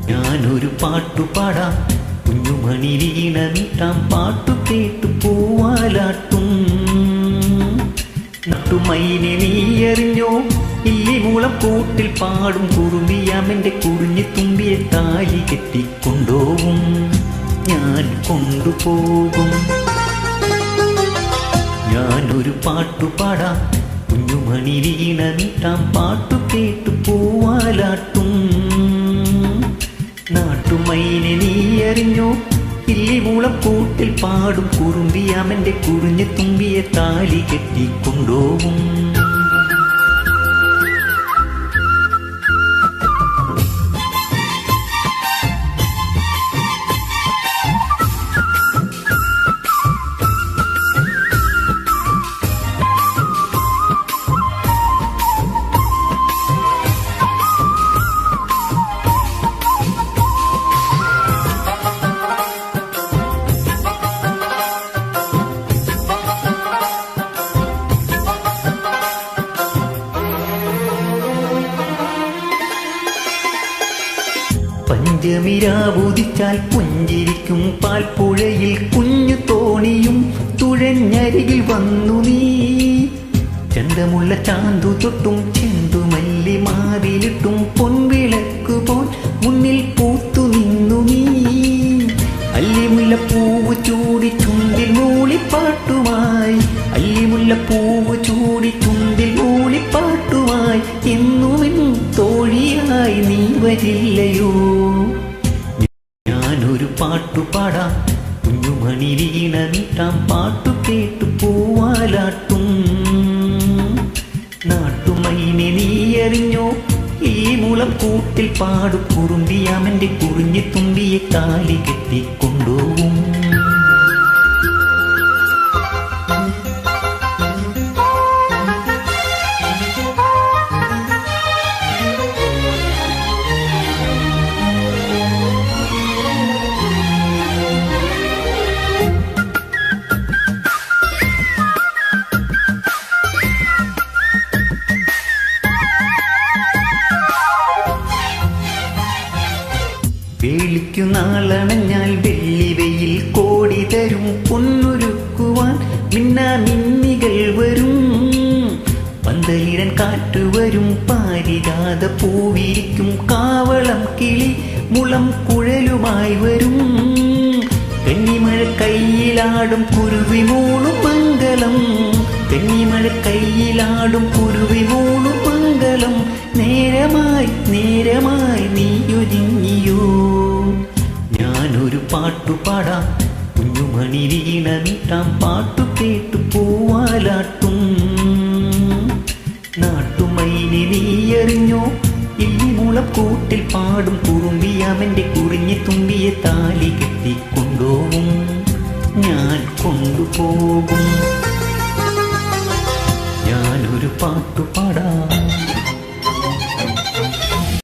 ഞാനൊരു പാട്ടുപാടാം, കുഞ്ഞുമണി വീണമിട്ടാം, പാട്ടു കേട്ടു പൂവാലാട്ടും. നട്ടുമൈനെ നീ അറിഞ്ഞോ, ഇല്ലിമൂളം കൂട്ടിൽ പാടും കുറുമ്പിയാമെന്റെ കുറിഞ്ഞു തുമ്പിയെ താലി കെട്ടിക്കൊണ്ടോവും, ഞാൻ കൊണ്ടുപോകും. ഞാനൊരു പാട്ടുപാടാം, കുഞ്ഞുമണി വീണമിട്ടാം, പാട്ടു കേട്ടു പൂവാലാട്ടും. നാട്ടുമൈനെ നീ അറിഞ്ഞോ, ഇല്ലിമൂളം കൂട്ടിൽ പാടും കുറുമ്പിയാമെന്റെ കുറിഞ്ഞു തുമ്പിയെ താലി കെട്ടിക്കൊണ്ടോവും. പഞ്ചമിരാവുദിച്ചാൽ പുഞ്ചിരിക്കും പാൽപ്പുഴയിൽ കുഞ്ഞു തോണിയും തുഴഞ്ഞരികിൽ വന്നു നീ. ചന്തമുള്ള ചാന്തു തൊട്ടും ചെന്തുമല്ലി മാറിലിട്ടും പൊൻവിളക്കുപോൽ മുന്നിൽ പൂത്തു നിന്നു നീ. അല്ലിമുല്ലപ്പൂവ് ചൂടി ചുണ്ടിൽ മൂളിപ്പാട്ടുമായി, അല്ലിമുല്ലപ്പൂവ് ചൂടി ചുണ്ടിൽ മൂളിപ്പാട്ടുമായി, എന്നുമെൻ തോഴിയായി നീ വരില്ലയോ. ഞാനൊരു പാട്ടുപാടാം, കുഞ്ഞുമണി വീണമിട്ടാം, പാട്ടു കേട്ടു പൂവാലാട്ടും. നാട്ടുമൈനെ നീ അറിഞ്ഞോ, ഈ മുളം കൂട്ടിൽ പാടു കുറുമ്പിയാമെന്റെ കുറിഞ്ഞു തുമ്പിയെ താലി കെട്ടിക്കൊണ്ടോവും. വേളിക്കു നാളണഞ്ഞാൽ വെള്ളിവെയിൽ കോടി തരും, പൊന്നൊരുക്കുവാൻ മിന്നാമിന്നികൾ വരും. പന്തലിരൻ കാറ്റുവരും, പാരിജാത പൂവിരിക്കും, കാവളം കിളി മുളം കുഴലുമായി വരും. കന്നിമഴ കയ്യിലാടും കുരുവി മൂളും മംഗളം, കന്നിമഴ കയ്യിലാടും കുരുവി മൂളും മംഗളം. നേരമായി നേരമായി നീയൊരുങ്ങിയോ. ഞാനൊരു പാട്ടുപാടാം, കുഞ്ഞുമണി വീണമിട്ടാം, പാട്ടു കേട്ടു പൂവാലാട്ടും. നാട്ടുമൈനെ നീ അറിഞ്ഞോ, ഇല്ലിമൂളം കൂട്ടിൽ പാടും കുറുമ്പിയാമെന്റെ കുറിഞ്ഞു തുമ്പിയെ താലി കെട്ടിക്കൊണ്ടോവും, ഞാൻ കൊണ്ടുപോകും. ഞാനൊരു പാട്ടുപാടാം.